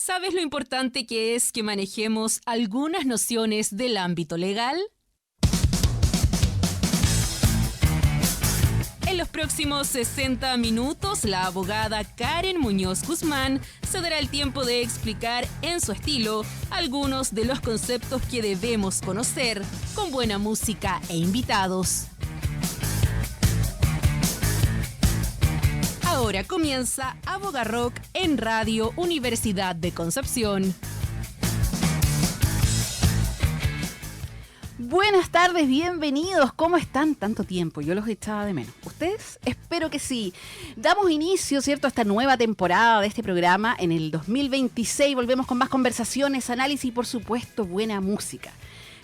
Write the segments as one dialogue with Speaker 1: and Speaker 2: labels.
Speaker 1: ¿Sabes lo importante que es que manejemos algunas nociones del ámbito legal? En los próximos 60 minutos, la abogada Karen Muñoz Guzmán se dará el tiempo de explicar en su estilo algunos de los conceptos que debemos conocer, con buena música e invitados. Ahora comienza Aboga Rock en Radio Universidad de Concepción.
Speaker 2: Buenas tardes, bienvenidos. ¿Cómo están? Tanto tiempo, yo los echaba de menos. ¿Ustedes? Espero que sí. Damos inicio, ¿cierto?, a esta nueva temporada de este programa. En el 2026 volvemos con más conversaciones, análisis y, por supuesto, buena música.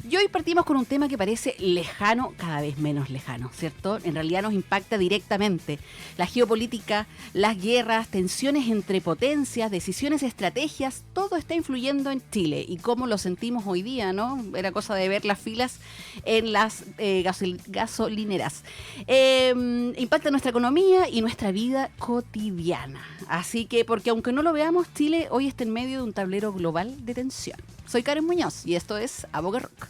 Speaker 2: Y hoy partimos con un tema que parece lejano, cada vez menos lejano, ¿cierto? En realidad nos impacta directamente. La geopolítica, las guerras, tensiones entre potencias, decisiones, estrategias, todo está influyendo en Chile. Y cómo lo sentimos hoy día, ¿no? Era cosa de ver las filas en las gasolineras. Impacta nuestra economía y nuestra vida cotidiana. Así que, porque aunque no lo veamos, Chile hoy está en medio de un tablero global de tensión. Soy Karen Muñoz y esto es Aboga Rock.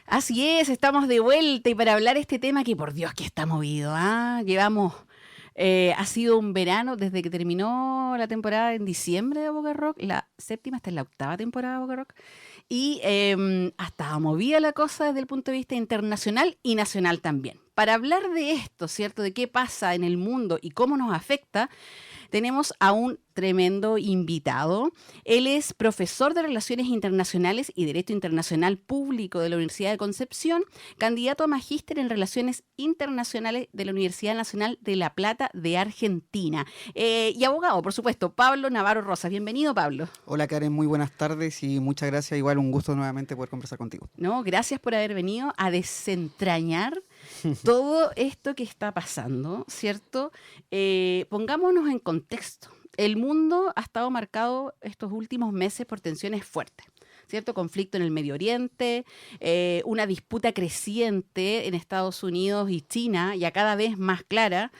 Speaker 2: Así es, estamos de vuelta y para hablar este tema que por Dios que está movido, llevamos, ha sido un verano desde que terminó la temporada en diciembre de Aboga Rock, la séptima, esta es la octava temporada de Aboga Rock, y ha estado movida la cosa desde el punto de vista internacional y nacional también. Para hablar de esto, ¿cierto?, de qué pasa en el mundo y cómo nos afecta, tenemos a un tremendo invitado. Él es profesor de Relaciones Internacionales y Derecho Internacional Público de la Universidad de Concepción, candidato a magíster en Relaciones Internacionales de la Universidad Nacional de La Plata de Argentina. Y abogado, por supuesto, Pablo Navarro Rosas. Bienvenido, Pablo.
Speaker 3: Hola, Karen, muy buenas tardes y muchas gracias. Igual un gusto nuevamente poder conversar contigo.
Speaker 2: No, gracias por haber venido a desentrañar todo esto que está pasando, ¿cierto? Pongámonos en contexto. El mundo ha estado marcado estos últimos meses por tensiones fuertes, ¿cierto? Conflicto en el Medio Oriente, una disputa creciente en Estados Unidos y China, ya cada vez más clara,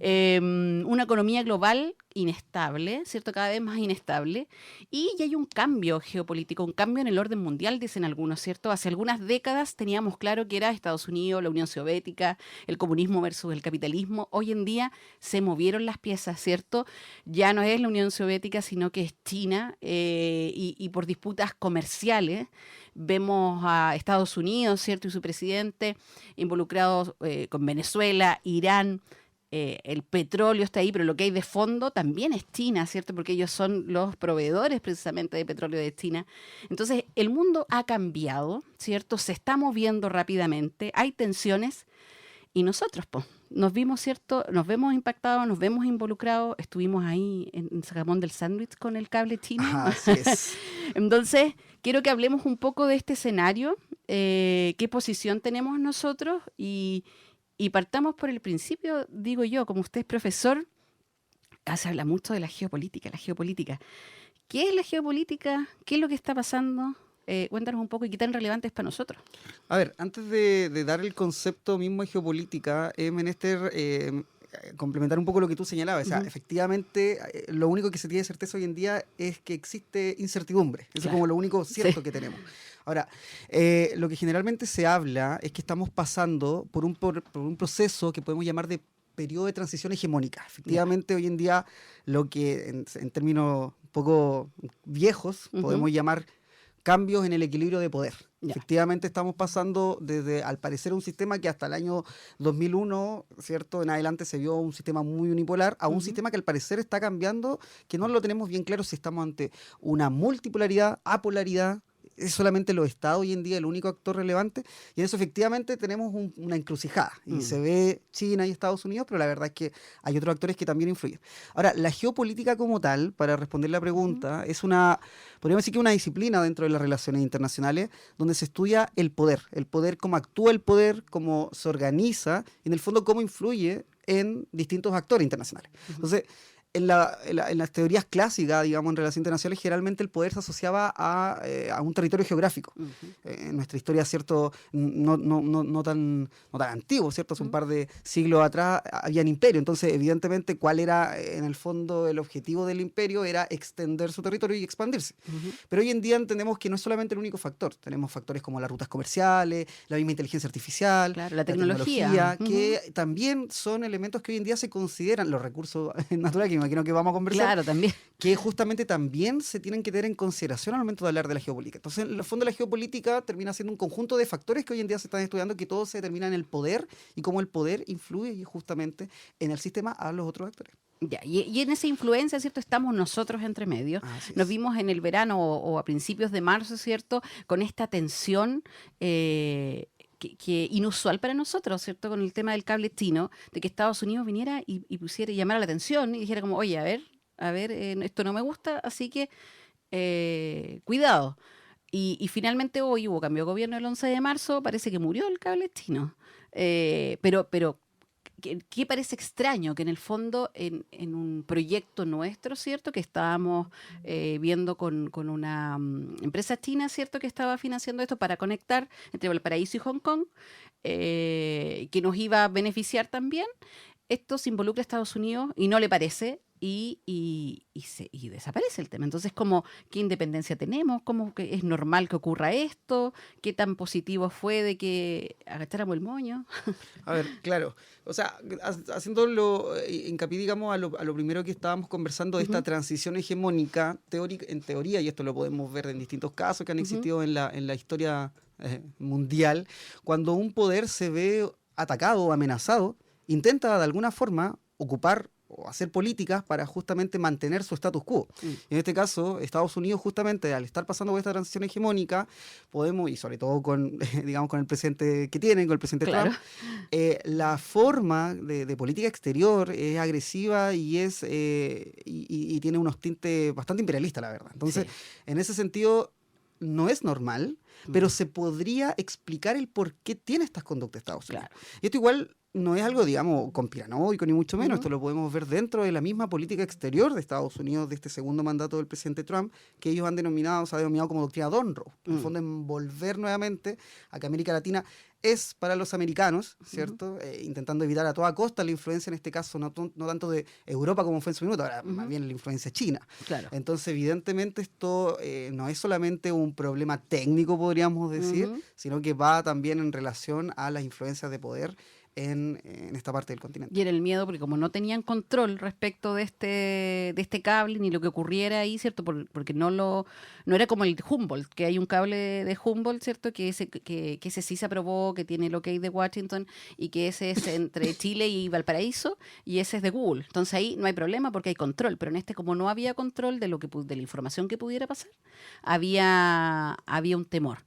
Speaker 2: una economía global inestable, ¿cierto? Cada vez más inestable, y ya hay un cambio geopolítico, un cambio en el orden mundial, dicen algunos, ¿cierto? Hace algunas décadas teníamos claro que era Estados Unidos, la Unión Soviética, el comunismo versus el capitalismo. Hoy en día se movieron las piezas, ¿cierto? Ya no es la Unión Soviética, sino que es China, y por disputas comerciales vemos a Estados Unidos, ¿cierto?, y su presidente involucrados con Venezuela, Irán. El petróleo está ahí, pero lo que hay de fondo también es China, ¿cierto? Porque ellos son los proveedores precisamente de petróleo de China. Entonces, el mundo ha cambiado, ¿cierto? Se está moviendo rápidamente, hay tensiones y nosotros, pues, nos vimos, ¿cierto? Nos vemos impactados, nos vemos involucrados, estuvimos ahí en Sacamón del Sándwich con el cable chino.
Speaker 3: Así es.
Speaker 2: Entonces, quiero que hablemos un poco de este escenario, qué posición tenemos nosotros y partamos por el principio, digo yo, como usted es profesor, se habla mucho de la geopolítica, ¿Qué es la geopolítica? ¿Qué es lo que está pasando? Cuéntanos un poco y qué tan relevante es para nosotros.
Speaker 3: A ver, antes de dar el concepto mismo de geopolítica, es menester complementar un poco lo que tú señalabas. O sea, efectivamente, lo único que se tiene certeza hoy en día es que existe incertidumbre. Eso es como lo único cierto que tenemos. Ahora, lo que generalmente se habla es que estamos pasando por un proceso que podemos llamar de periodo de transición hegemónica. Efectivamente, hoy en día, lo que en términos un poco viejos podemos llamar cambios en el equilibrio de poder. Efectivamente, estamos pasando desde, al parecer, un sistema que hasta el año 2001, ¿cierto?, en adelante se vio un sistema muy unipolar, a un sistema que al parecer está cambiando, que no lo tenemos bien claro si estamos ante una multipolaridad, apolaridad. Es solamente los estados hoy en día el único actor relevante, y en eso efectivamente tenemos una encrucijada, y se ve China y Estados Unidos, pero la verdad es que hay otros actores que también influyen. Ahora, la geopolítica como tal, para responder la pregunta, es podríamos decir que una disciplina dentro de las relaciones internacionales, donde se estudia el poder, cómo actúa el poder, cómo se organiza, y en el fondo cómo influye en distintos actores internacionales. Entonces, en las teorías clásicas, digamos, en relaciones internacionales, generalmente el poder se asociaba a un territorio geográfico. En nuestra historia, ¿cierto? No tan antiguo, ¿cierto? Hace un par de siglos atrás había un imperio. Entonces, evidentemente, ¿cuál era, en el fondo, el objetivo del imperio? Era extender su territorio y expandirse. Pero hoy en día entendemos que no es solamente el único factor. Tenemos factores como las rutas comerciales, la misma inteligencia artificial,
Speaker 2: claro, la tecnología,
Speaker 3: que también son elementos que hoy en día se consideran, los recursos naturales, que imagino que vamos a conversar,
Speaker 2: claro, también,
Speaker 3: que justamente también se tienen que tener en consideración al momento de hablar de la geopolítica. Entonces, en el fondo, la geopolítica termina siendo un conjunto de factores que hoy en día se están estudiando, que todo se determina en el poder y cómo el poder influye justamente en el sistema a los otros actores.
Speaker 2: Ya, y en esa influencia, ¿cierto? Estamos nosotros entre medio. Nos vimos en el verano o a principios de marzo, ¿cierto? Con esta tensión que inusual para nosotros, ¿cierto? Con el tema del cable chino, de que Estados Unidos viniera y pusiera y llamara la atención y dijera como, oye, a ver, esto no me gusta, así que cuidado. Y finalmente hoy hubo cambio de gobierno el 11 de marzo, parece que murió el cable chino. Pero ¿qué parece extraño? Que en el fondo, en un proyecto nuestro, ¿cierto? Que estábamos viendo con una empresa china, ¿cierto? Que estaba financiando esto para conectar entre Valparaíso y Hong Kong, que nos iba a beneficiar también. Esto se involucra a Estados Unidos y no le parece y desaparece el tema. Entonces, ¿qué independencia tenemos? ¿Cómo que es normal que ocurra esto? ¿Qué tan positivo fue de que agacháramos el moño?
Speaker 3: A ver, claro. O sea, haciéndolo hincapié, digamos, a lo primero que estábamos conversando de esta transición hegemónica teórica, en teoría, y esto lo podemos ver en distintos casos que han existido en la historia mundial, cuando un poder se ve atacado o amenazado, intenta de alguna forma ocupar o hacer políticas para justamente mantener su status quo. En este caso, Estados Unidos, justamente al estar pasando por esta transición hegemónica, podemos, y sobre todo con, digamos, con el presidente que tienen, con el presidente
Speaker 2: claro.
Speaker 3: Trump, la forma de política exterior es agresiva y y tiene unos tintes bastante imperialistas, la verdad. Entonces, en ese sentido, no es normal, pero se podría explicar el por qué tiene estas conductas Estados Unidos.
Speaker 2: Claro.
Speaker 3: Y esto igual no es algo, digamos, conspiranoico, ni mucho menos. Esto lo podemos ver dentro de la misma política exterior de Estados Unidos, de este segundo mandato del presidente Trump, que ellos han denominado como doctrina Monroe. En el fondo, envolver nuevamente a que América Latina es para los americanos, ¿cierto? Intentando evitar a toda costa la influencia, en este caso, no tanto de Europa como fue en su minuto, ahora más bien la influencia china.
Speaker 2: Claro.
Speaker 3: Entonces, evidentemente, esto no es solamente un problema técnico, podríamos decir, sino que va también en relación a las influencias de poder en esta parte del continente.
Speaker 2: Y era el miedo, porque como no tenían control respecto de este cable, ni lo que ocurriera ahí, ¿cierto? Porque no era como el Humboldt, que hay un cable de Humboldt, ¿cierto? Que ese sí se aprobó, que tiene el OK de Washington, y que ese es entre Chile y Valparaíso, y ese es de Google. Entonces ahí no hay problema porque hay control, pero en este, como no había control de la información que pudiera pasar, había un temor.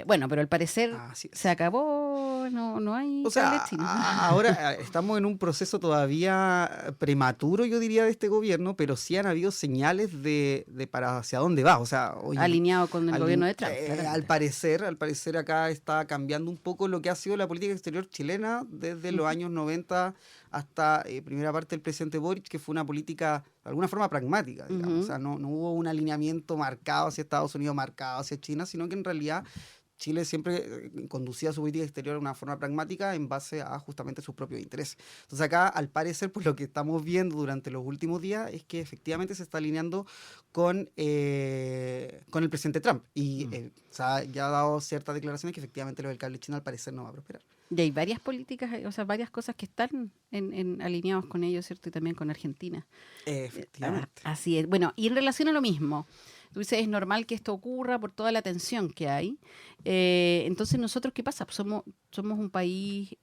Speaker 2: Bueno, pero al parecer se acabó, no hay cable chino.
Speaker 3: Ahora estamos en un proceso todavía prematuro, yo diría, de este gobierno, pero sí han habido señales de para hacia dónde va. O sea,
Speaker 2: alineado con el gobierno de Trump.
Speaker 3: Al parecer acá está cambiando un poco lo que ha sido la política exterior chilena desde los años 90 hasta primera parte del presidente Boric, que fue una política de alguna forma pragmática, digamos. O sea, no hubo un alineamiento marcado hacia Estados Unidos, marcado hacia China, sino que en realidad Chile siempre conducía su política exterior de una forma pragmática en base a justamente sus propios intereses. Entonces acá, al parecer, pues lo que estamos viendo durante los últimos días es que efectivamente se está alineando con el presidente Trump. Y ya ha dado ciertas declaraciones que efectivamente lo del cable chino al parecer no va a prosperar.
Speaker 2: Y hay varias políticas, o sea, varias cosas que están alineados con ellos, ¿cierto? Y también con Argentina.
Speaker 3: Efectivamente.
Speaker 2: Así es. Bueno, y en relación a lo mismo, tú dices, es normal que esto ocurra por toda la tensión que hay. Entonces, ¿nosotros qué pasa? Somos un país,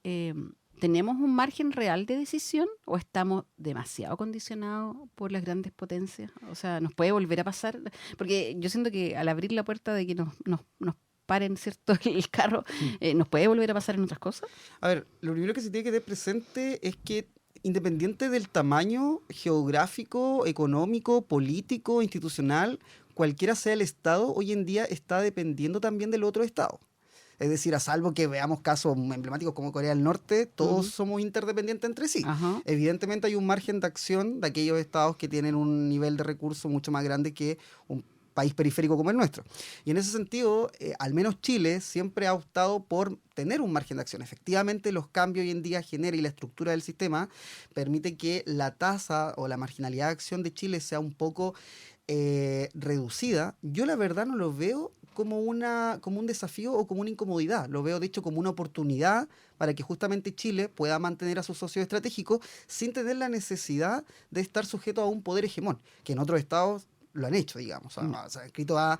Speaker 2: ¿tenemos un margen real de decisión o estamos demasiado condicionados por las grandes potencias? O sea, ¿nos puede volver a pasar? Porque yo siento que al abrir la puerta de que nos paren, ¿cierto?, el carro, ¿nos puede volver a pasar en otras cosas?
Speaker 3: A ver, lo primero que se tiene que tener presente es que independiente del tamaño geográfico, económico, político, institucional, cualquiera sea el Estado, hoy en día está dependiendo también del otro Estado. Es decir, a salvo que veamos casos emblemáticos como Corea del Norte, todos somos interdependientes entre sí.
Speaker 2: Ajá.
Speaker 3: Evidentemente hay un margen de acción de aquellos estados que tienen un nivel de recursos mucho más grande que un país periférico como el nuestro. Y en ese sentido, al menos Chile siempre ha optado por tener un margen de acción. Efectivamente, los cambios hoy en día genera y la estructura del sistema permite que la tasa o la marginalidad de acción de Chile sea un poco reducida. Yo la verdad no lo veo como un desafío o como una incomodidad. Lo veo, de hecho, como una oportunidad para que justamente Chile pueda mantener a sus socios estratégicos sin tener la necesidad de estar sujeto a un poder hegemón, que en otros estados lo han hecho, digamos. O sea, escrito a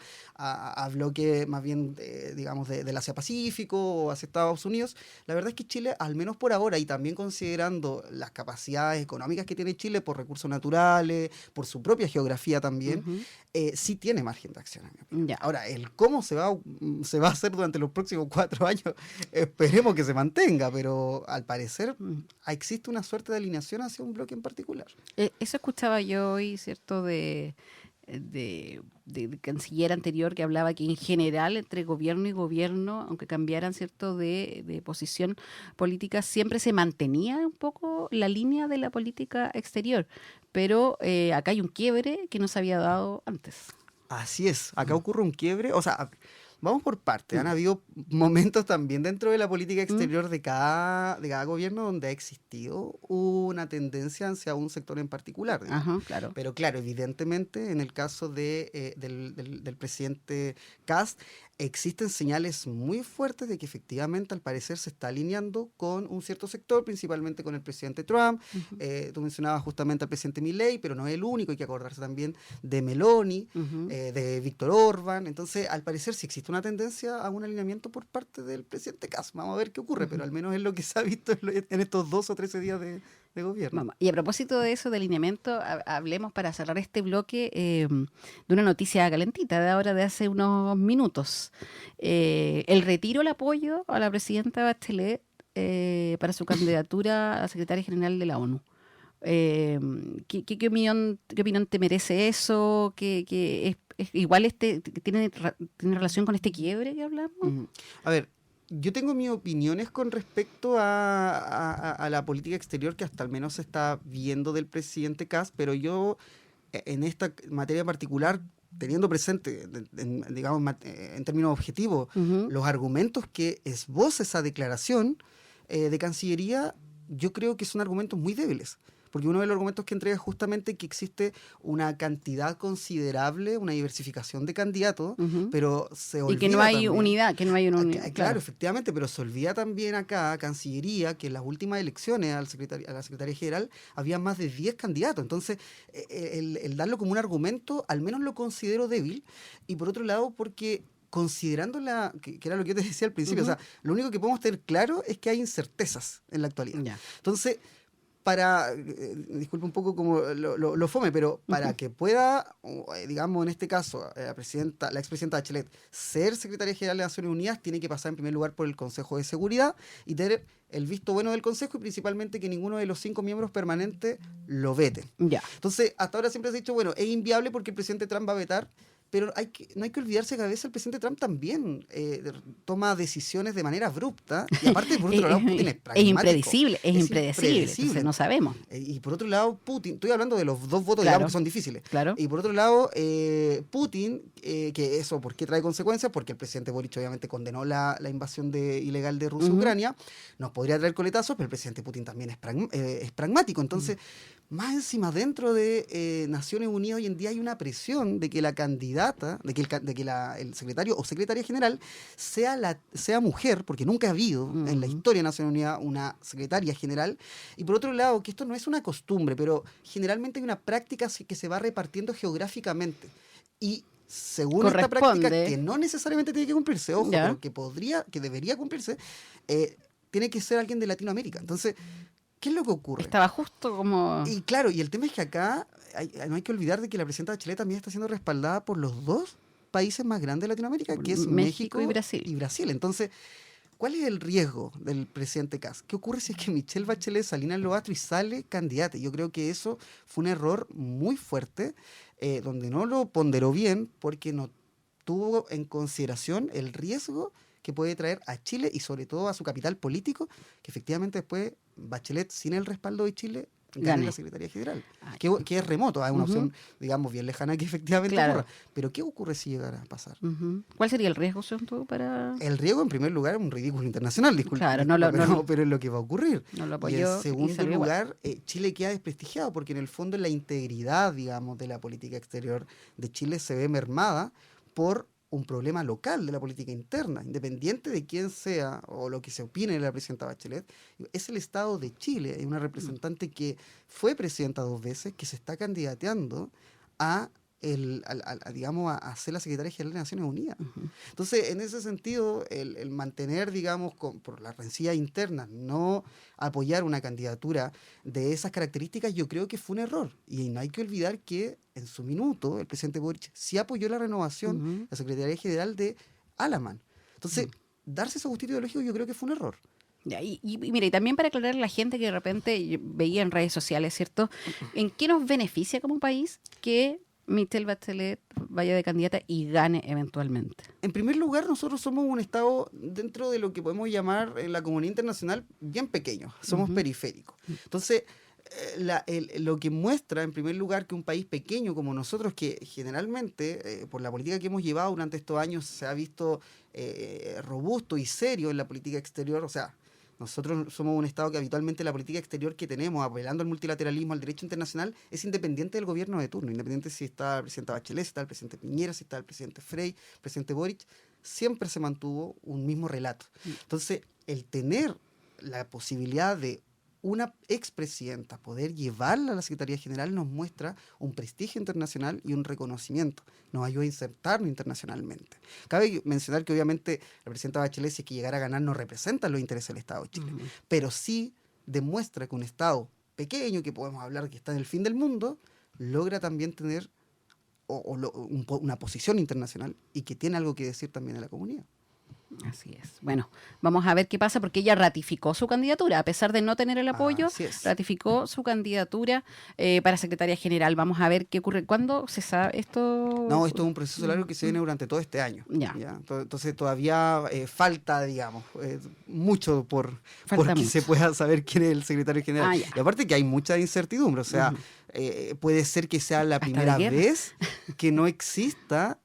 Speaker 3: bloque más bien, digamos, del Asia-Pacífico o hacia Estados Unidos. La verdad es que Chile, al menos por ahora, y también considerando las capacidades económicas que tiene Chile por recursos naturales, por su propia geografía también, sí tiene margen de acción, en mi opinión.
Speaker 2: Ya.
Speaker 3: Ahora, el cómo se va a hacer durante los próximos 4 años, esperemos que se mantenga, pero al parecer existe una suerte de alineación hacia un bloque en particular.
Speaker 2: Eso escuchaba yo hoy, ¿cierto? De canciller anterior, que hablaba que en general entre gobierno y gobierno, aunque cambiaran, ¿cierto?, de posición política, siempre se mantenía un poco la línea de la política exterior, pero acá hay un quiebre que no se había dado antes.
Speaker 3: Así es, acá ocurre un quiebre, o sea, vamos por partes. Han habido momentos también dentro de la política exterior de cada gobierno donde ha existido una tendencia hacia un sector en particular, digamos.
Speaker 2: Ajá, claro.
Speaker 3: Pero claro, evidentemente en el caso del presidente Kast existen señales muy fuertes de que efectivamente al parecer se está alineando con un cierto sector, principalmente con el presidente Trump. Tú mencionabas justamente al presidente Milei, pero no es el único, hay que acordarse también de Meloni, de Víctor Orbán. Entonces, al parecer sí existe una tendencia a un alineamiento por parte del presidente Kast. Vamos a ver qué ocurre, pero al menos es lo que se ha visto en estos 2 o 13 días de gobierno.
Speaker 2: Vamos. Y a propósito de eso, de alineamiento, hablemos para cerrar este bloque de una noticia calentita de ahora, de hace unos minutos. El retiro, el apoyo a la presidenta Bachelet para su candidatura a secretaria general de la ONU. ¿Qué opinión te merece eso? ¿Que igual tiene relación con este quiebre que hablamos?
Speaker 3: A ver, yo tengo mis opiniones con respecto a la política exterior que hasta al menos se está viendo del presidente Kast, pero yo en esta materia particular, teniendo presente, digamos, en términos objetivos, los argumentos que esboza esa declaración de Cancillería, yo creo que son argumentos muy débiles. Porque uno de los argumentos que entrega es justamente que existe una cantidad considerable, una diversificación de candidatos, pero se olvida.
Speaker 2: Y que no hay
Speaker 3: también,
Speaker 2: unidad, que no hay una unidad.
Speaker 3: Claro, efectivamente, pero se olvida también acá, Cancillería, que en las últimas elecciones a la Secretaría General había más de 10 candidatos. Entonces, el darlo como un argumento, al menos lo considero débil. Y por otro lado, porque considerando que era lo que yo te decía al principio, o sea, lo único que podemos tener claro es que hay incertezas en la actualidad.
Speaker 2: Ya.
Speaker 3: Entonces, disculpe un poco como lo fome, pero para que pueda, digamos en este caso, la expresidenta Bachelet ser secretaria general de Naciones Unidas, tiene que pasar en primer lugar por el Consejo de Seguridad y tener el visto bueno del Consejo y principalmente que ninguno de los 5 miembros permanentes lo vete.
Speaker 2: Ya.
Speaker 3: Entonces, hasta ahora siempre se ha dicho, bueno, es inviable porque el presidente Trump va a vetar, pero no hay que olvidarse que a veces el presidente Trump también toma decisiones de manera abrupta. Y aparte, por otro lado, Putin es pragmático.
Speaker 2: Es impredecible. Entonces no sabemos.
Speaker 3: Y por otro lado, Putin, estoy hablando de los 2 votos,
Speaker 2: Claro.
Speaker 3: digamos, que son difíciles.
Speaker 2: Claro.
Speaker 3: Y por otro lado, Putin, que eso, ¿por qué trae consecuencias? Porque el presidente Boric obviamente condenó la invasión ilegal de Rusia a Ucrania. Nos podría traer coletazos, pero el presidente Putin también es pragmático. Entonces, más encima, dentro de Naciones Unidas hoy en día hay una presión de que la candidata, de que el secretario o secretaria general sea mujer, porque nunca ha habido en la historia de Naciones Unidas una secretaria general. Y por otro lado, que esto no es una costumbre, pero generalmente hay una práctica que se va repartiendo geográficamente. Y según esta práctica, que no necesariamente tiene que cumplirse, ojo, pero que debería cumplirse, tiene que ser alguien de Latinoamérica. Entonces, ¿qué es lo que ocurre?
Speaker 2: Estaba justo como...
Speaker 3: Y claro, y el tema es que acá no hay que olvidar de que la presidenta Bachelet también está siendo respaldada por los 2 países más grandes de Latinoamérica, que es México
Speaker 2: y Brasil.
Speaker 3: Entonces, ¿cuál es el riesgo del presidente Kast? ¿Qué ocurre si es que Michelle Bachelet se alinea en lo otro y sale candidata? Yo creo que eso fue un error muy fuerte, donde no lo ponderó bien porque no tuvo en consideración el riesgo que puede traer a Chile y sobre todo a su capital político, que efectivamente después Bachelet, sin el respaldo de Chile, gane la Secretaría General, que es remoto, es una opción, digamos, bien lejana que efectivamente ocurra. Pero ¿qué ocurre si llegara a pasar?
Speaker 2: ¿Cuál sería el riesgo, según para...?
Speaker 3: El riesgo, en primer lugar, es un ridículo internacional,
Speaker 2: Claro,
Speaker 3: pero es lo que va a ocurrir.
Speaker 2: No lo
Speaker 3: y en
Speaker 2: apoyó,
Speaker 3: segundo lugar, Chile queda desprestigiado, porque en el fondo la integridad, digamos, de la política exterior de Chile se ve mermada por un problema local de la política interna, independiente de quién sea o lo que se opine de la presidenta Bachelet. Es el Estado de Chile, hay una representante que fue presidenta 2 veces, que se está candidateando a digamos, a ser la secretaria general de Naciones Unidas. Entonces, en ese sentido, el mantener, digamos, por la rencilla interna, no apoyar una candidatura de esas características, yo creo que fue un error. Y no hay que olvidar que en su minuto el presidente Boric sí apoyó la renovación de la Secretaría General de Alaman. Entonces, darse ese gustito ideológico yo creo que fue un error.
Speaker 2: Y mira, y también para aclarar a la gente que de repente veía en redes sociales, ¿cierto? ¿En qué nos beneficia como país que Michelle Bachelet vaya de candidata y gane eventualmente?
Speaker 3: En primer lugar, nosotros somos un Estado dentro de lo que podemos llamar en la comunidad internacional bien pequeño, somos periféricos. Entonces, lo que muestra en primer lugar que un país pequeño como nosotros, que generalmente por la política que hemos llevado durante estos años se ha visto robusto y serio en la política exterior, o sea, nosotros somos un Estado que habitualmente la política exterior que tenemos, apelando al multilateralismo, al derecho internacional, es independiente del gobierno de turno, independiente si está el presidente Bachelet, si está el presidente Piñera, si está el presidente Frey, el presidente Boric, siempre se mantuvo un mismo relato. Entonces, el tener la posibilidad de una expresidenta poder llevarla a la Secretaría General nos muestra un prestigio internacional y un reconocimiento. Nos ayuda a insertarnos internacionalmente. Cabe mencionar que obviamente la presidenta Bachelet, si es que llegara a ganar, no representa los intereses del Estado de Chile, pero sí demuestra que un Estado pequeño, que podemos hablar que está en el fin del mundo, logra también tener una posición internacional y que tiene algo que decir también a la comunidad.
Speaker 2: Así es. Bueno, vamos a ver qué pasa porque ella ratificó su candidatura, a pesar de no tener el apoyo, ratificó su candidatura para secretaria general. Vamos a ver qué ocurre. ¿Cuándo se sabe esto?
Speaker 3: No, esto es un proceso largo que se viene durante todo este año. ¿Ya? Entonces todavía falta, digamos, mucho por que se pueda saber quién es el secretario general. Y aparte que hay mucha incertidumbre, o sea, puede ser que sea la primera vez que no exista...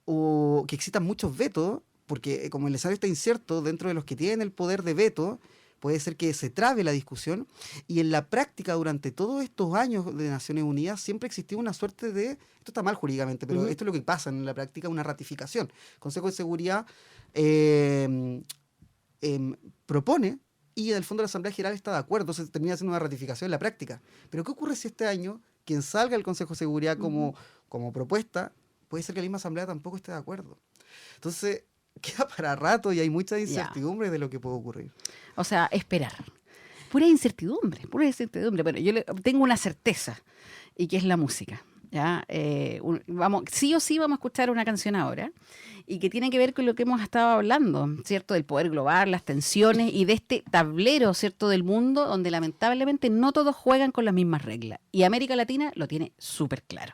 Speaker 3: o que existan muchos vetos, porque como el escenario está incierto, dentro de los que tienen el poder de veto, puede ser que se trabe la discusión, y en la práctica durante todos estos años de Naciones Unidas siempre existió una suerte de, esto está mal jurídicamente, pero esto es lo que pasa en la práctica, una ratificación. El Consejo de Seguridad propone, y en el fondo la Asamblea General está de acuerdo, entonces termina siendo una ratificación en la práctica. Pero ¿qué ocurre si este año quien salga del Consejo de Seguridad como propuesta, puede ser que la misma Asamblea tampoco esté de acuerdo? Entonces, queda para rato y hay mucha incertidumbre de lo que puede ocurrir.
Speaker 2: O sea, esperar. Pura incertidumbre, pura incertidumbre. Bueno, yo tengo una certeza, y que es la música. ¿Ya? Sí o sí vamos a escuchar una canción ahora, y que tiene que ver con lo que hemos estado hablando, ¿cierto? Del poder global, las tensiones, y de este tablero, ¿cierto?, del mundo, donde lamentablemente no todos juegan con las mismas reglas. Y América Latina lo tiene súper claro.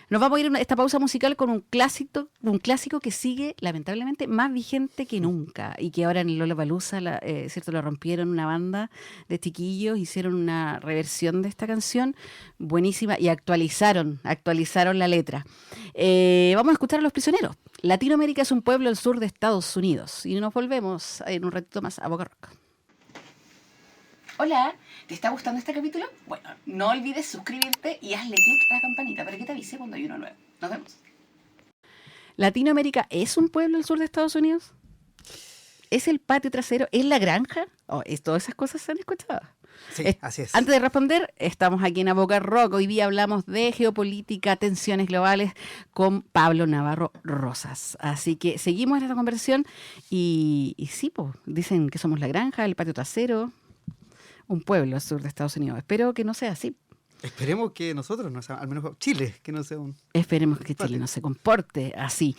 Speaker 2: Nos vamos a ir a esta pausa musical con un clásico que sigue lamentablemente más vigente que nunca, y que ahora en Lollapalooza, ¿cierto?, lo rompieron una banda de chiquillos, hicieron una reversión de esta canción buenísima y actualizaron la letra. Vamos a escuchar a Los Prisioneros. Latinoamérica es un pueblo al sur de Estados Unidos, y nos volvemos en un ratito más a Boca Rock. Hola, ¿te está gustando este capítulo? Bueno, no olvides suscribirte y hazle clic a la campanita para que te avise cuando hay uno nuevo. Nos vemos. ¿Latinoamérica es un pueblo al sur de Estados Unidos? ¿Es el patio trasero? ¿Es la granja? Todas esas cosas se han escuchado.
Speaker 3: Sí, así es.
Speaker 2: Antes de responder, estamos aquí en A Boca Rock. Hoy día hablamos de geopolítica, tensiones globales con Pablo Navarro Rosas. Así que seguimos en esta conversación y sí, dicen que somos la granja, el patio trasero, un pueblo al sur de Estados Unidos. Espero que no sea así.
Speaker 3: Esperemos que nosotros, no sea, al menos Chile, que no sea un...
Speaker 2: Esperemos que Chile no se comporte así.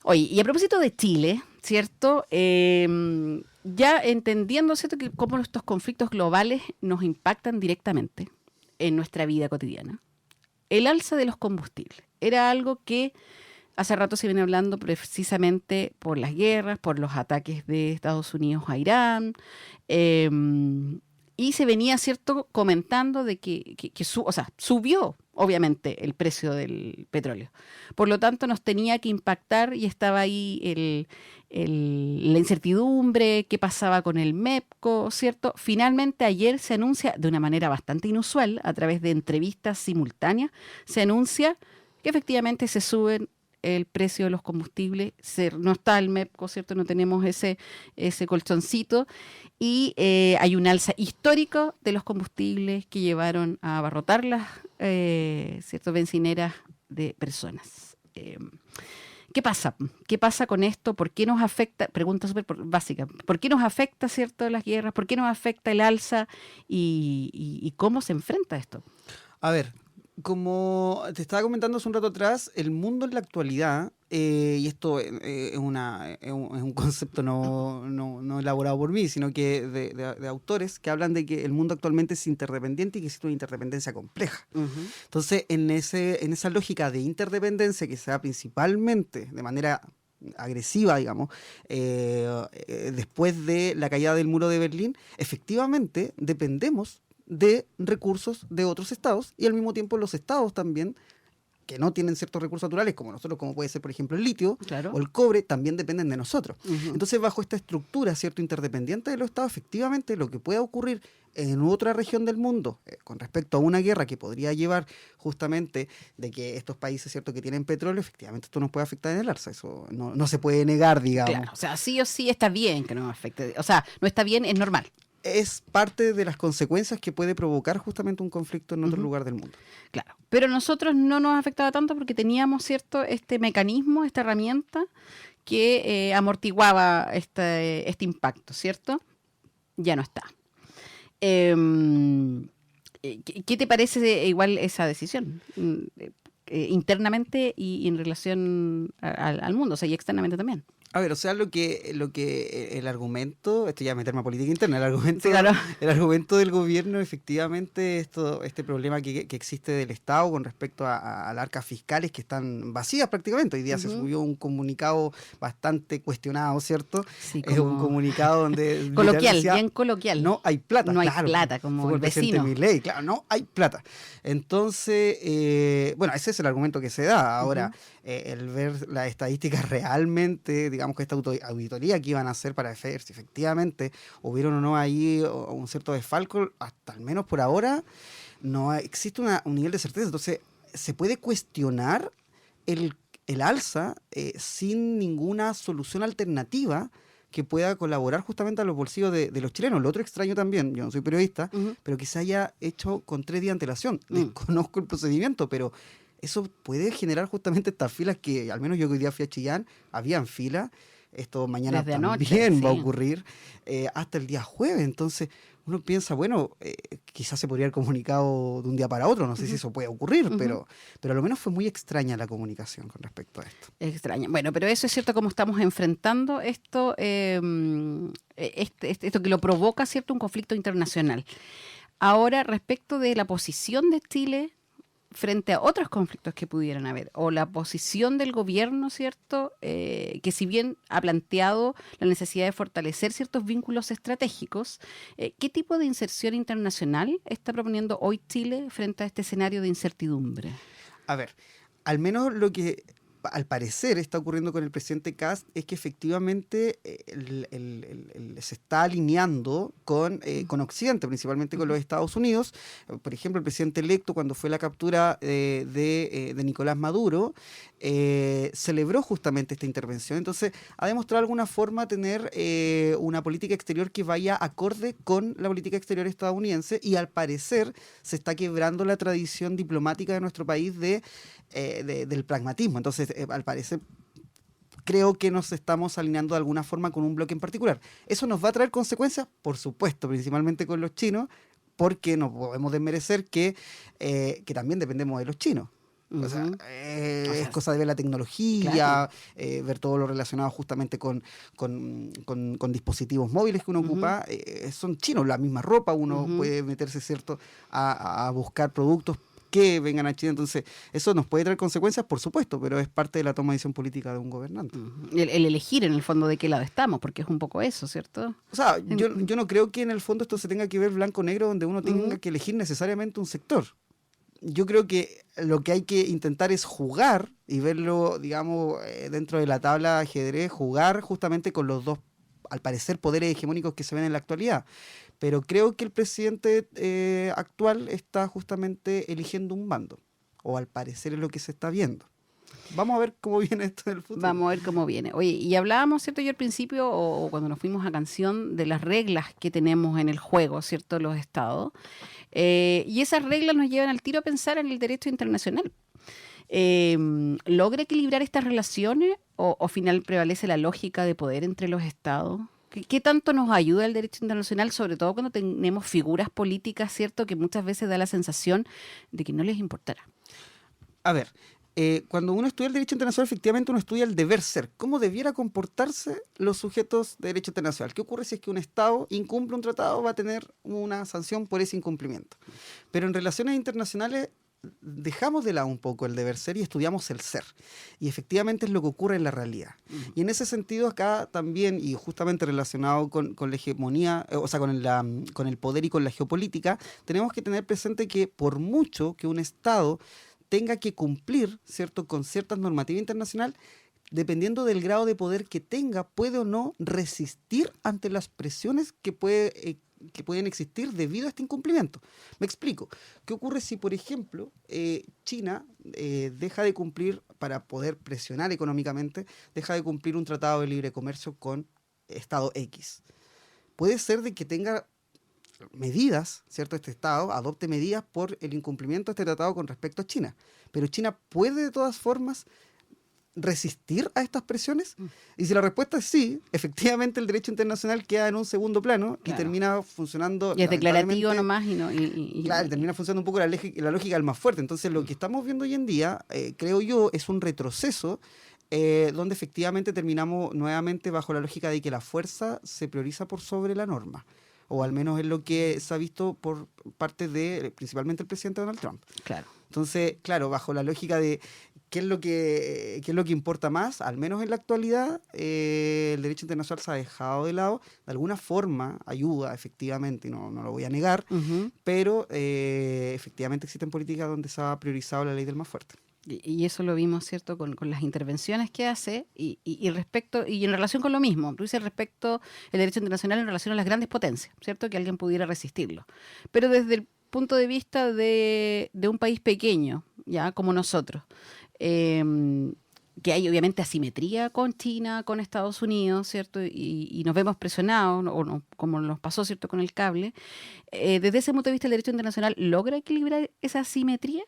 Speaker 2: Oye, y a propósito de Chile, ¿cierto? Ya entendiendo, ¿cierto?, que cómo estos conflictos globales nos impactan directamente en nuestra vida cotidiana. El alza de los combustibles era algo que Hace rato se viene hablando precisamente por las guerras, por los ataques de Estados Unidos a Irán, y se venía, ¿cierto?, comentando de que subió, obviamente, el precio del petróleo. Por lo tanto, nos tenía que impactar y estaba ahí la incertidumbre, qué pasaba con el MEPCO, ¿cierto? Finalmente, ayer se anuncia, de una manera bastante inusual, a través de entrevistas simultáneas, se anuncia que efectivamente se suben el precio de los combustibles, no está el MEPCO, ¿cierto? No tenemos ese colchoncito, y hay un alza histórico de los combustibles que llevaron a abarrotar las ¿cierto?, bencineras de personas. ¿Qué pasa? ¿Qué pasa con esto? ¿Por qué nos afecta? Pregunta súper básica. ¿Por qué nos afecta, cierto, las guerras? ¿Por qué nos afecta el alza? ¿Y cómo se enfrenta esto?
Speaker 3: A ver, como te estaba comentando hace un rato atrás, el mundo en la actualidad, y esto es un concepto no elaborado por mí, sino que de autores que hablan de que el mundo actualmente es interdependiente y que existe una interdependencia compleja.
Speaker 2: Uh-huh.
Speaker 3: Entonces, en esa lógica de interdependencia que se da principalmente de manera agresiva, digamos, después de la caída del muro de Berlín, efectivamente dependemos de recursos de otros estados, y al mismo tiempo los estados también, que no tienen ciertos recursos naturales como nosotros, como puede ser por ejemplo el litio,
Speaker 2: claro,
Speaker 3: o el cobre, también dependen de nosotros.
Speaker 2: Uh-huh.
Speaker 3: Entonces, bajo esta estructura, ¿cierto?, interdependiente de los estados, efectivamente lo que pueda ocurrir en otra región del mundo con respecto a una guerra que podría llevar justamente de que estos países, ¿cierto?, que tienen petróleo, efectivamente esto nos puede afectar en el alza. Eso no se puede negar, digamos.
Speaker 2: Claro, o sea, sí o sí está bien que nos afecte. O sea, no está bien, es normal.
Speaker 3: Es parte de las consecuencias que puede provocar justamente un conflicto en otro
Speaker 2: Uh-huh.
Speaker 3: lugar del mundo.
Speaker 2: Claro, pero a nosotros no nos afectaba tanto porque teníamos, ¿cierto?, este mecanismo, esta herramienta que amortiguaba este impacto, ¿cierto? Ya no está. ¿Qué te parece igual esa decisión? Internamente y en relación al mundo, o sea, y externamente también.
Speaker 3: A ver, o sea, lo que el argumento, esto ya meterme a política interna, el argumento,
Speaker 2: Sí, claro,
Speaker 3: el argumento del gobierno, efectivamente, este problema que existe del Estado con respecto a las arcas fiscales que están vacías prácticamente. Hoy día se subió un comunicado bastante cuestionado, ¿cierto?
Speaker 2: Sí,
Speaker 3: Es un comunicado donde
Speaker 2: coloquial,
Speaker 3: decía,
Speaker 2: bien coloquial.
Speaker 3: no hay plata.
Speaker 2: No hay
Speaker 3: claro,
Speaker 2: plata, como el vecino.
Speaker 3: Milei, claro, no hay plata. Entonces, bueno, ese es el argumento que se da. Ahora, el ver las estadísticas realmente, digamos que esta auditoría que iban a hacer para ver si efectivamente hubieron o no ahí un cierto desfalco, hasta al menos por ahora no existe un nivel de certeza. Entonces se puede cuestionar el alza sin ninguna solución alternativa que pueda colaborar justamente a los bolsillos de los chilenos. Lo otro extraño también, yo no soy periodista, pero que se haya hecho con 3 días de antelación. Desconozco el procedimiento, pero eso puede generar justamente estas filas que, al menos yo que hoy día fui a Chillán, habían filas. Esto mañana
Speaker 2: desde
Speaker 3: también
Speaker 2: anoche,
Speaker 3: va a
Speaker 2: sí,
Speaker 3: ocurrir hasta el día jueves. Entonces uno piensa, bueno, quizás se podría haber comunicado de un día para otro, no sé si eso puede ocurrir, pero a lo menos fue muy extraña la comunicación con respecto a esto.
Speaker 2: Extraña. Bueno, pero eso es cierto, como estamos enfrentando esto, esto que lo provoca, ¿cierto?, un conflicto internacional. Ahora, respecto de la posición de Chile frente a otros conflictos que pudieran haber, o la posición del gobierno, ¿cierto?, que si bien ha planteado la necesidad de fortalecer ciertos vínculos estratégicos, ¿qué tipo de inserción internacional está proponiendo hoy Chile frente a este escenario de incertidumbre?
Speaker 3: A ver, al menos lo que al parecer está ocurriendo con el presidente Kast es que efectivamente se está alineando con Occidente, principalmente con los Estados Unidos. Por ejemplo, el presidente electo, cuando fue la captura de Nicolás Maduro, celebró justamente esta intervención. Entonces, ha demostrado de alguna forma tener una política exterior que vaya acorde con la política exterior estadounidense, y al parecer se está quebrando la tradición diplomática de nuestro país del pragmatismo. Entonces, al parecer, creo que nos estamos alineando de alguna forma con un bloque en particular. ¿Eso nos va a traer consecuencias? Por supuesto, principalmente con los chinos, porque no podemos desmerecer que también dependemos de los chinos. O sea, es cosa de ver la tecnología, claro, ver todo lo relacionado justamente con dispositivos móviles que uno ocupa. Son chinos, la misma ropa, uno puede meterse, ¿cierto?, a buscar productos qué vengan a China. Entonces, eso nos puede traer consecuencias, por supuesto, pero es parte de la toma de decisión política de un gobernante.
Speaker 2: El elegir en el fondo de qué lado estamos, porque es un poco eso, ¿cierto?
Speaker 3: O sea, yo no creo que en el fondo esto se tenga que ver blanco-negro, donde uno tenga que elegir necesariamente un sector. Yo creo que lo que hay que intentar es jugar y verlo, digamos, dentro de la tabla de ajedrez, jugar justamente con los dos, al parecer, poderes hegemónicos que se ven en la actualidad. Pero creo que el presidente actual está justamente eligiendo un bando, o al parecer es lo que se está viendo. Vamos a ver cómo viene esto en el futuro.
Speaker 2: Vamos a ver cómo viene. Oye, y hablábamos, ¿cierto? Yo al principio, o cuando nos fuimos a canción, de las reglas que tenemos en el juego, ¿cierto? Los estados. Y esas reglas nos llevan al tiro a pensar en el derecho internacional. ¿Logra equilibrar estas relaciones o final prevalece la lógica de poder entre los estados? ¿Qué tanto nos ayuda el derecho internacional, sobre todo cuando tenemos figuras políticas, ¿cierto? Que muchas veces da la sensación de que no les importará.
Speaker 3: A ver, cuando uno estudia el derecho internacional, efectivamente uno estudia el deber ser, cómo debiera comportarse los sujetos de derecho internacional. ¿Qué ocurre si es que un Estado incumple un tratado? Va a tener una sanción por ese incumplimiento. Pero en relaciones internacionales dejamos de lado un poco el deber ser y estudiamos el ser. Y efectivamente es lo que ocurre en la realidad. Y en ese sentido acá también, y justamente relacionado con la hegemonía, o sea, con el poder y con la geopolítica, tenemos que tener presente que por mucho que un Estado tenga que cumplir, ¿cierto?, con ciertas normativas internacionales, dependiendo del grado de poder que tenga, puede o no resistir ante las presiones que pueden existir debido a este incumplimiento. Me explico. ¿Qué ocurre si, por ejemplo, China deja de cumplir, para poder presionar económicamente, deja de cumplir un tratado de libre comercio con Estado X? Puede ser de que tenga medidas, ¿cierto? Este Estado adopte medidas por el incumplimiento de este tratado con respecto a China. Pero China puede de todas formas resistir a estas presiones. Y si la respuesta es sí, efectivamente el derecho internacional queda en un segundo plano, claro, y termina funcionando...
Speaker 2: Y es declarativo nomás
Speaker 3: claro, termina funcionando un poco la lógica del más fuerte. Entonces lo que estamos viendo hoy en día, creo yo, es un retroceso donde efectivamente terminamos nuevamente bajo la lógica de que la fuerza se prioriza por sobre la norma. O al menos es lo que se ha visto por parte de, principalmente, el presidente Donald Trump.
Speaker 2: Claro.
Speaker 3: Entonces, claro, bajo la lógica de qué es lo que importa más, al menos en la actualidad, el derecho internacional se ha dejado de lado. De alguna forma ayuda, efectivamente, y no lo voy a negar, pero efectivamente existen políticas donde se ha priorizado la ley del más fuerte.
Speaker 2: Y eso lo vimos, ¿cierto?, con las intervenciones que hace y respecto, y en relación con lo mismo. Tú dices respecto el derecho internacional en relación a las grandes potencias, ¿cierto?, que alguien pudiera resistirlo. Pero desde el punto de vista de un país pequeño, ya como nosotros, que hay obviamente asimetría con China, con Estados Unidos, ¿cierto? Y nos vemos presionados, como nos pasó, ¿cierto?, con el cable. Desde ese punto de vista, ¿el derecho internacional logra equilibrar esa asimetría?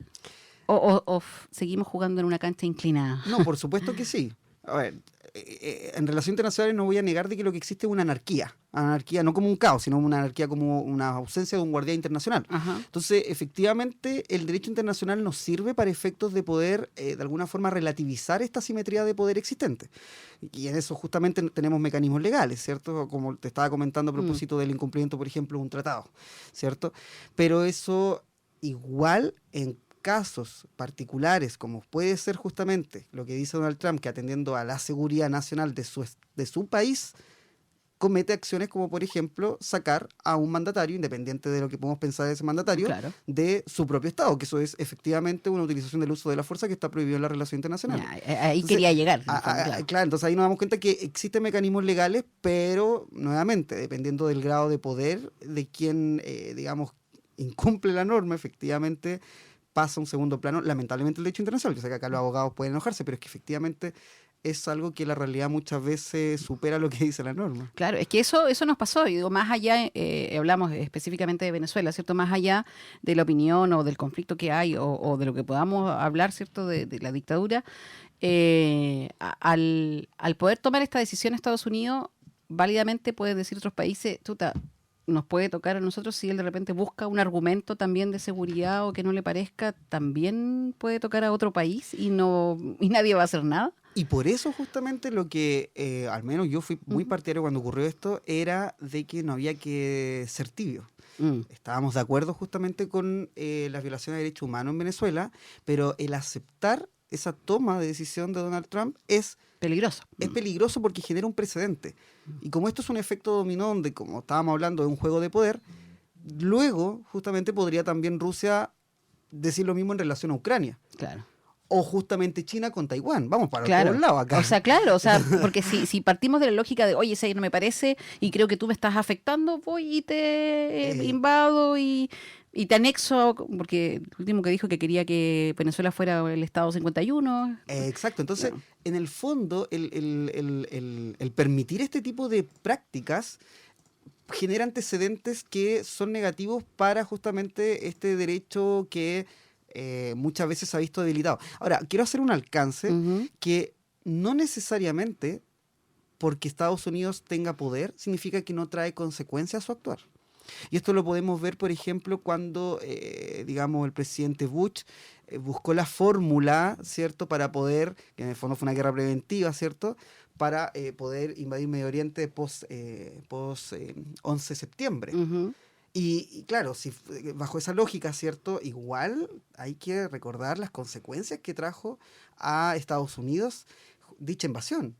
Speaker 2: ¿O seguimos jugando en una cancha inclinada?
Speaker 3: No, por supuesto que sí. A ver, en relaciones internacionales no voy a negar de que lo que existe es una anarquía. Anarquía no como un caos, sino una anarquía como una ausencia de un guardián internacional.
Speaker 2: Ajá.
Speaker 3: Entonces, efectivamente, el derecho internacional nos sirve para efectos de poder, de alguna forma, relativizar esta asimetría de poder existente. Y en eso justamente tenemos mecanismos legales, ¿cierto? Como te estaba comentando a propósito del incumplimiento, por ejemplo, de un tratado, ¿cierto? Pero eso igual en casos particulares, como puede ser justamente lo que dice Donald Trump, que atendiendo a la seguridad nacional de su país, comete acciones como, por ejemplo, sacar a un mandatario, independiente de lo que podemos pensar de ese mandatario, claro, de su propio Estado, que eso es efectivamente una utilización del uso de la fuerza que está prohibido en la relación internacional.
Speaker 2: Ahí entonces, quería llegar.
Speaker 3: Claro, entonces ahí nos damos cuenta que existen mecanismos legales, pero, nuevamente, dependiendo del grado de poder de quien, digamos, incumple la norma, efectivamente pasa a un segundo plano, lamentablemente, el derecho internacional. Yo sé que acá los abogados pueden enojarse, pero es que efectivamente es algo que la realidad muchas veces supera lo que dice la norma.
Speaker 2: Claro, es que eso nos pasó, y digo, más allá, hablamos específicamente de Venezuela, ¿cierto? Más allá de la opinión o del conflicto que hay o de lo que podamos hablar, ¿cierto?, de la dictadura, al poder tomar esta decisión Estados Unidos, válidamente pueden decir otros países, nos puede tocar a nosotros si él de repente busca un argumento también de seguridad o que no le parezca, también puede tocar a otro país y nadie va a hacer nada.
Speaker 3: Y por eso justamente lo que, al menos yo fui muy partidario cuando ocurrió esto, era de que no había que ser tibio. Estábamos de acuerdo justamente con las violaciones de derechos humanos en Venezuela, pero el aceptar esa toma de decisión de Donald Trump es
Speaker 2: peligroso.
Speaker 3: Es peligroso porque genera un precedente. Y como esto es un efecto dominó, donde, como estábamos hablando, de un juego de poder, luego justamente podría también Rusia decir lo mismo en relación a Ucrania.
Speaker 2: Claro.
Speaker 3: O justamente China con Taiwán. Vamos para
Speaker 2: Claro.
Speaker 3: todos lados acá.
Speaker 2: O sea, claro, o sea, porque si partimos de la lógica de, oye, si no me parece y creo que tú me estás afectando, voy y te invado y te anexo, porque el último que dijo que quería que Venezuela fuera el Estado 51.
Speaker 3: Exacto. Entonces,
Speaker 2: Bueno.
Speaker 3: en el fondo, el permitir este tipo de prácticas genera antecedentes que son negativos para justamente este derecho que muchas veces se ha visto debilitado. Ahora, quiero hacer un alcance que no necesariamente porque Estados Unidos tenga poder significa que no trae consecuencias a su actuar. Y esto lo podemos ver, por ejemplo, cuando, digamos, el presidente Bush buscó la fórmula, ¿cierto?, para poder, que en el fondo fue una guerra preventiva, ¿cierto?, para poder invadir Medio Oriente post 11 de septiembre. Y claro, si bajo esa lógica, ¿cierto?, igual hay que recordar las consecuencias que trajo a Estados Unidos dicha invasión.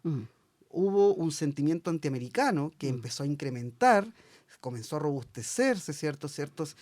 Speaker 3: Hubo un sentimiento antiamericano que empezó a incrementar, comenzó a robustecerse ciertas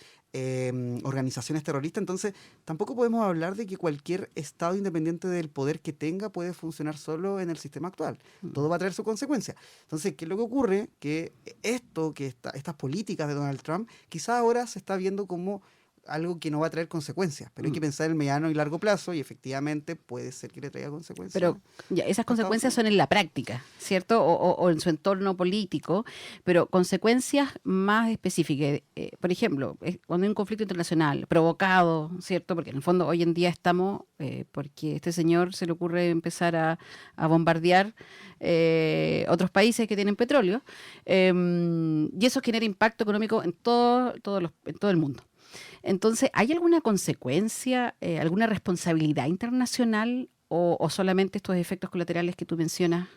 Speaker 3: organizaciones terroristas. Entonces, tampoco podemos hablar de que cualquier Estado independiente del poder que tenga puede funcionar solo en el sistema actual. Todo va a traer su consecuencia. Entonces, ¿qué es lo que ocurre? Que estas políticas de Donald Trump, quizá ahora se está viendo como algo que no va a traer consecuencias, pero hay que pensar en el mediano y largo plazo y efectivamente puede ser que le traiga consecuencias.
Speaker 2: Pero ya, esas consecuencias son en la práctica, ¿cierto? O en su entorno político, pero consecuencias más específicas. Por ejemplo, cuando hay un conflicto internacional provocado, ¿cierto? Porque en el fondo hoy en día estamos, porque este señor se le ocurre empezar a bombardear otros países que tienen petróleo, y eso genera impacto económico en todo el mundo. Entonces, ¿hay alguna consecuencia, alguna responsabilidad internacional o solamente estos efectos colaterales que tú mencionas?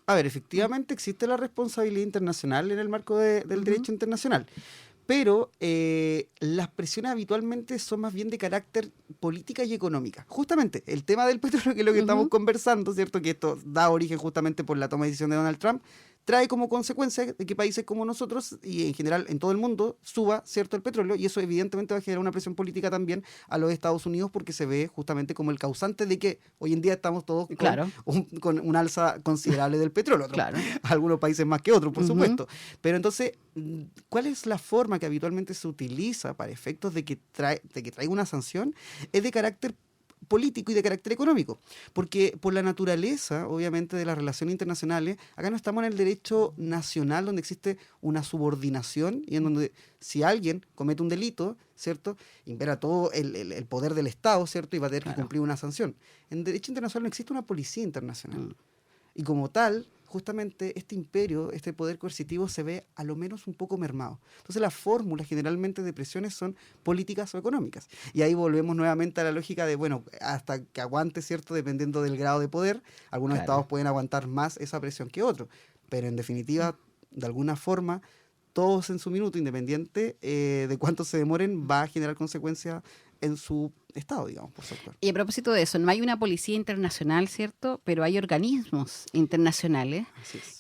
Speaker 3: A ver, efectivamente existe la responsabilidad internacional en el marco del derecho internacional, pero las presiones habitualmente son más bien de carácter política y económica. Justamente, el tema del petróleo, que es lo que estamos conversando, ¿cierto?, que esto da origen justamente por la toma de decisión de Donald Trump, trae como consecuencia de que países como nosotros y en general en todo el mundo suba, ¿cierto?, el petróleo, y eso evidentemente va a generar una presión política también a los Estados Unidos porque se ve justamente como el causante de que hoy en día estamos todos con un alza considerable del petróleo. Algunos países más que otros, por supuesto. Pero entonces, ¿cuál es la forma que habitualmente se utiliza para efectos de que traiga una sanción? Es de carácter político y de carácter económico, porque por la naturaleza, obviamente, de las relaciones internacionales, acá no estamos en el derecho nacional donde existe una subordinación y en donde si alguien comete un delito, ¿cierto?, impera todo el poder del Estado, ¿cierto?, y va a tener que cumplir una sanción. En derecho internacional no existe una policía internacional. Y como tal, justamente este imperio, este poder coercitivo se ve a lo menos un poco mermado. Entonces las fórmulas generalmente de presiones son políticas o económicas. Y ahí volvemos nuevamente a la lógica de, bueno, hasta que aguante, ¿cierto?, dependiendo del grado de poder, algunos estados pueden aguantar más esa presión que otros. Pero en definitiva, de alguna forma, todos en su minuto, independiente de cuánto se demoren, va a generar consecuencias en su estado, digamos, por su actuar.
Speaker 2: Y a propósito de eso, no hay una policía internacional, ¿cierto? Pero hay organismos internacionales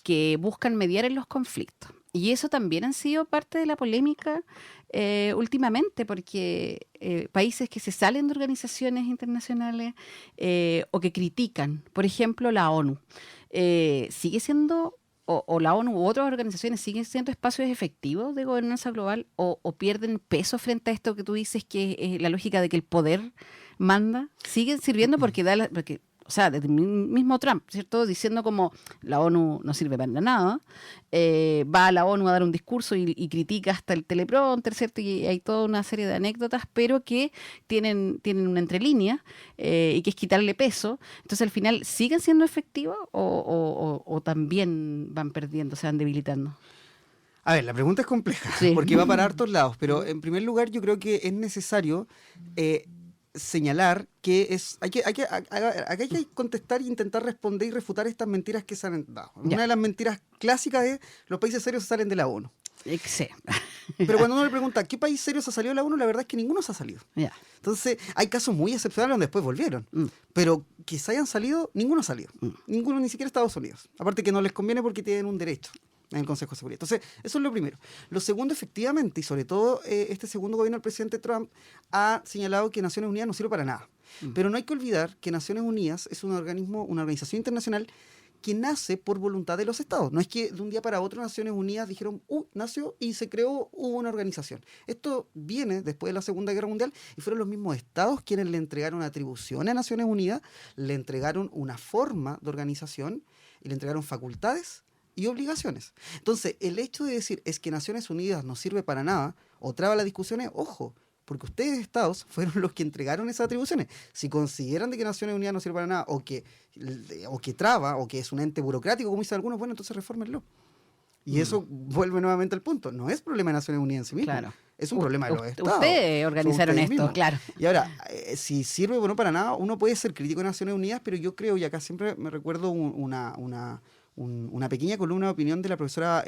Speaker 2: que buscan mediar en los conflictos. Y eso también ha sido parte de la polémica últimamente, porque países que se salen de organizaciones internacionales o que critican, por ejemplo, la ONU, sigue siendo... O la ONU u otras organizaciones siguen siendo espacios efectivos de gobernanza global o pierden peso frente a esto que tú dices que es la lógica de que el poder manda, siguen sirviendo porque o sea, desde el mismo Trump, ¿cierto?, diciendo como la ONU no sirve para nada, va a la ONU a dar un discurso y critica hasta el teleprompter, ¿cierto?, y hay toda una serie de anécdotas, pero que tienen una entrelínea y que es quitarle peso. Entonces, al final, ¿siguen siendo efectivos o también van perdiendo, se van debilitando?
Speaker 3: A ver, la pregunta es compleja, porque va para hartos lados, pero en primer lugar yo creo que es necesario señalar que hay que contestar e intentar responder y refutar estas mentiras que se han dado.
Speaker 2: Ya.
Speaker 3: Una de las mentiras clásicas es los países serios se salen de la ONU.
Speaker 2: Sí.
Speaker 3: Pero cuando uno le pregunta ¿qué país serio se ha salido de la ONU? La verdad es que ninguno se ha salido.
Speaker 2: Ya.
Speaker 3: Entonces, hay casos muy excepcionales donde después volvieron. Pero que se hayan salido, ninguno ha salido. Ninguno, ni siquiera Estados Unidos. Aparte que no les conviene porque tienen un derecho en el Consejo de Seguridad. Entonces, eso es lo primero. Lo segundo, efectivamente, y sobre todo este segundo gobierno del presidente Trump ha señalado que Naciones Unidas no sirve para nada. Pero no hay que olvidar que Naciones Unidas es un organismo, una organización internacional que nace por voluntad de los estados. No es que de un día para otro Naciones Unidas dijeron, nació y se creó, hubo una organización. Esto viene después de la Segunda Guerra Mundial y fueron los mismos estados quienes le entregaron atribuciones a Naciones Unidas, le entregaron una forma de organización y le entregaron facultades y obligaciones. Entonces, el hecho de decir es que Naciones Unidas no sirve para nada o traba las discusiones, ojo, porque ustedes, estados, fueron los que entregaron esas atribuciones. Si consideran de que Naciones Unidas no sirve para nada, o que traba, o que es un ente burocrático, como dicen algunos, bueno, entonces refórmenlo. Y eso vuelve nuevamente al punto. No es problema de Naciones Unidas en sí mismo.
Speaker 2: Claro.
Speaker 3: Es un problema de los estados.
Speaker 2: Ustedes organizaron
Speaker 3: ustedes
Speaker 2: esto,
Speaker 3: mismos.
Speaker 2: claro.
Speaker 3: Y ahora, si sirve bueno para nada, uno puede ser crítico de Naciones Unidas, pero yo creo, y acá siempre me recuerdo una pequeña columna de opinión de la profesora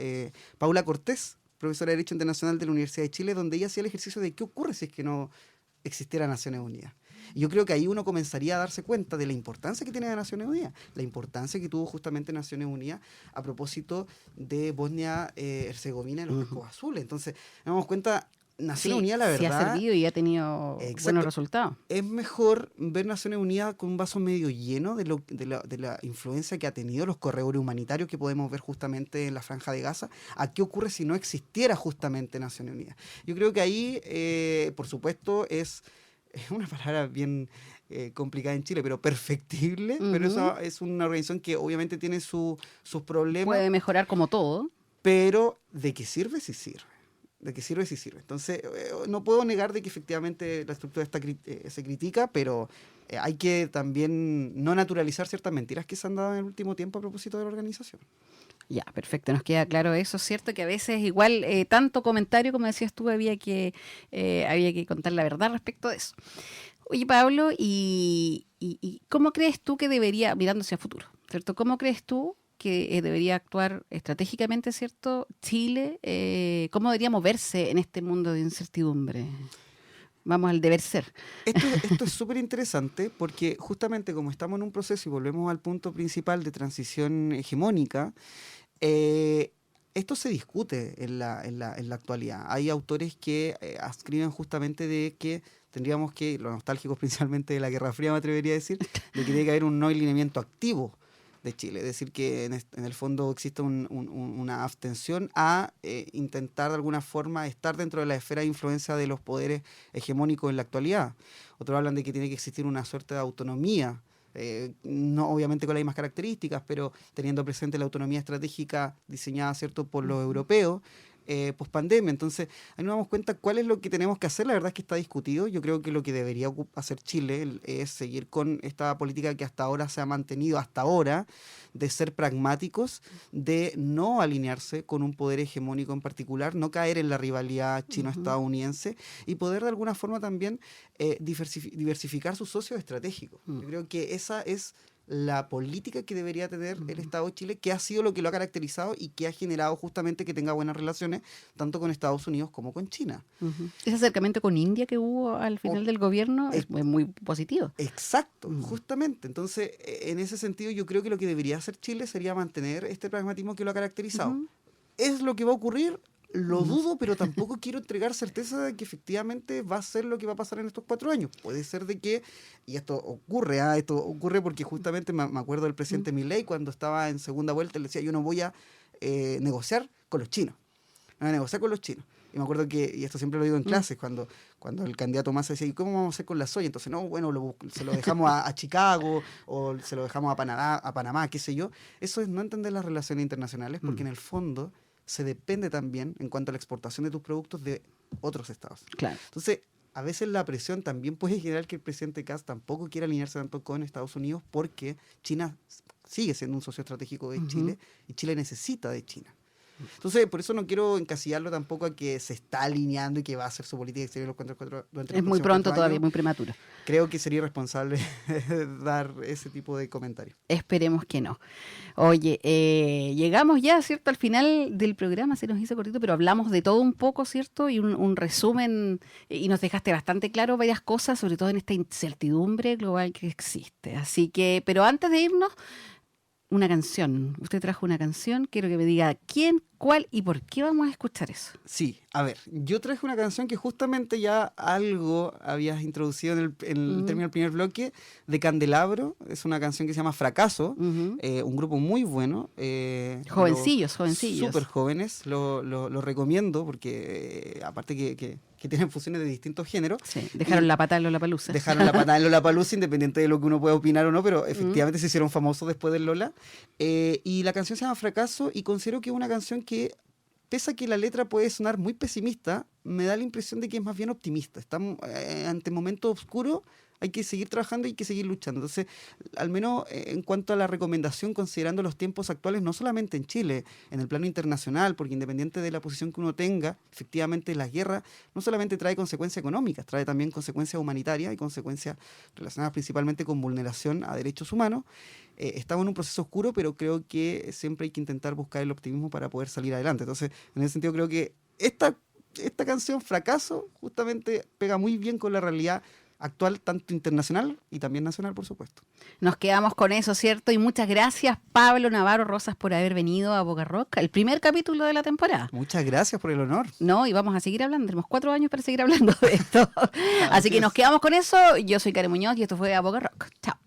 Speaker 3: Paula Cortés, profesora de Derecho Internacional de la Universidad de Chile, donde ella hacía el ejercicio de qué ocurre si es que no existiera Naciones Unidas. Y yo creo que ahí uno comenzaría a darse cuenta de la importancia que tiene la Naciones Unidas, la importancia que tuvo justamente Naciones Unidas a propósito de Bosnia-Herzegovina y los Cascos Azules. Entonces, nos damos cuenta, Naciones Unidas, la verdad...
Speaker 2: Sí ha servido y ha tenido buenos resultados.
Speaker 3: Es mejor ver Naciones Unidas con un vaso medio lleno de la influencia que ha tenido los corredores humanitarios que podemos ver justamente en la Franja de Gaza, a qué ocurre si no existiera justamente Naciones Unidas. Yo creo que ahí, por supuesto, es una palabra bien complicada en Chile, pero perfectible, pero eso es una organización que obviamente tiene sus problemas.
Speaker 2: Puede mejorar como todo.
Speaker 3: Pero ¿de qué sirve? Sí sirve. De qué sirve, sí sirve. Entonces, no puedo negar de que efectivamente la estructura se critica, pero hay que también no naturalizar ciertas mentiras que se han dado en el último tiempo a propósito de la organización.
Speaker 2: Ya, perfecto, nos queda claro eso. Es cierto que a veces igual tanto comentario, como decías tú, había que contar la verdad respecto de eso. Oye, Pablo, ¿y cómo crees tú que debería, mirando hacia el futuro, ¿cierto? ¿Cómo crees tú que debería actuar estratégicamente, ¿cierto? Chile, ¿cómo debería moverse en este mundo de incertidumbre? Vamos al deber ser.
Speaker 3: Esto es súper interesante porque justamente como estamos en un proceso y volvemos al punto principal de transición hegemónica, esto se discute en la actualidad. Hay autores que ascriben justamente de que tendríamos que, los nostálgicos principalmente de la Guerra Fría me atrevería a decir, de que tiene que haber un no alineamiento activo de Chile, es decir, que en el fondo existe una abstención a intentar de alguna forma estar dentro de la esfera de influencia de los poderes hegemónicos en la actualidad. Otros hablan de que tiene que existir una suerte de autonomía, no obviamente con las mismas características, pero teniendo presente la autonomía estratégica diseñada, ¿cierto?, por los europeos, post-pandemia. Entonces, ahí nos damos cuenta cuál es lo que tenemos que hacer. La verdad es que está discutido. Yo creo que lo que debería hacer Chile es seguir con esta política que hasta ahora se ha mantenido, de ser pragmáticos, de no alinearse con un poder hegemónico en particular, no caer en la rivalidad chino-estadounidense y poder de alguna forma también diversificar sus socios estratégicos. Yo creo que esa es la política que debería tener el Estado de Chile, que ha sido lo que lo ha caracterizado y que ha generado justamente que tenga buenas relaciones tanto con Estados Unidos como con China.
Speaker 2: Ese acercamiento con India que hubo al final del gobierno es muy positivo.
Speaker 3: Exacto, justamente. Entonces, en ese sentido, yo creo que lo que debería hacer Chile sería mantener este pragmatismo que lo ha caracterizado. ¿Es lo que va a ocurrir? Lo dudo, pero tampoco quiero entregar certeza de que efectivamente va a ser lo que va a pasar en estos 4 años. Puede ser de que, y esto ocurre porque justamente me acuerdo del presidente Milei cuando estaba en segunda vuelta, él decía, yo no voy a negociar con los chinos. No voy a negociar con los chinos. Y me acuerdo que, y esto siempre lo digo en clases, cuando el candidato Massa decía, ¿y cómo vamos a hacer con la soya? Entonces, no, bueno, se lo dejamos a Chicago o se lo dejamos a Panamá, qué sé yo. Eso es no entender las relaciones internacionales porque en el fondo se depende también, en cuanto a la exportación de tus productos, de otros estados.
Speaker 2: Claro.
Speaker 3: Entonces, a veces la presión también puede generar que el presidente Kast tampoco quiera alinearse tanto con Estados Unidos porque China sigue siendo un socio estratégico de Chile y Chile necesita de China. Entonces, por eso no quiero encasillarlo tampoco a que se está alineando y que va a hacer su política exterior durante
Speaker 2: Es muy pronto todavía, muy prematuro.
Speaker 3: Creo que sería irresponsable dar ese tipo de comentarios.
Speaker 2: Esperemos que no. Oye, llegamos ya, ¿cierto? Al final del programa, se nos hizo cortito, pero hablamos de todo un poco, ¿cierto? Y un resumen, y nos dejaste bastante claro varias cosas, sobre todo en esta incertidumbre global que existe. Así que, pero antes de irnos, una canción. Usted trajo una canción, quiero que me diga quién, cuál y por qué vamos a escuchar eso.
Speaker 3: Sí, a ver, yo traje una canción que justamente ya algo habías introducido en el término del primer bloque, de Candelabro. Es una canción que se llama Fracaso, un grupo muy bueno.
Speaker 2: Jovencillos.
Speaker 3: Súper jóvenes, lo recomiendo porque aparte que tienen fusiones de distintos géneros.
Speaker 2: Sí, dejaron la patada en Lollapalooza.
Speaker 3: Dejaron la patada en Lollapalooza, independiente de lo que uno pueda opinar o no, pero efectivamente se hicieron famosos después del Lola. Y la canción se llama Fracaso, y considero que es una canción que, pese a que la letra puede sonar muy pesimista, me da la impresión de que es más bien optimista. Estamos ante momentos oscuros, hay que seguir trabajando y hay que seguir luchando. Entonces, al menos en cuanto a la recomendación, considerando los tiempos actuales, no solamente en Chile, en el plano internacional, porque independiente de la posición que uno tenga, efectivamente la guerra no solamente trae consecuencias económicas, trae también consecuencias humanitarias y consecuencias relacionadas principalmente con vulneración a derechos humanos. Estamos en un proceso oscuro, pero creo que siempre hay que intentar buscar el optimismo para poder salir adelante. Entonces, en ese sentido, creo que esta canción, Fracaso, justamente pega muy bien con la realidad actual, tanto internacional y también nacional, por supuesto.
Speaker 2: Nos quedamos con eso, ¿cierto? Y muchas gracias, Pablo Navarro Rosas, por haber venido a Boca Rock, el primer capítulo de la temporada.
Speaker 3: Muchas gracias por el honor.
Speaker 2: No, y vamos a seguir hablando, tenemos 4 años para seguir hablando de esto. Así que nos quedamos con eso. Yo soy Karen Muñoz y esto fue a Boca Rock. Chao.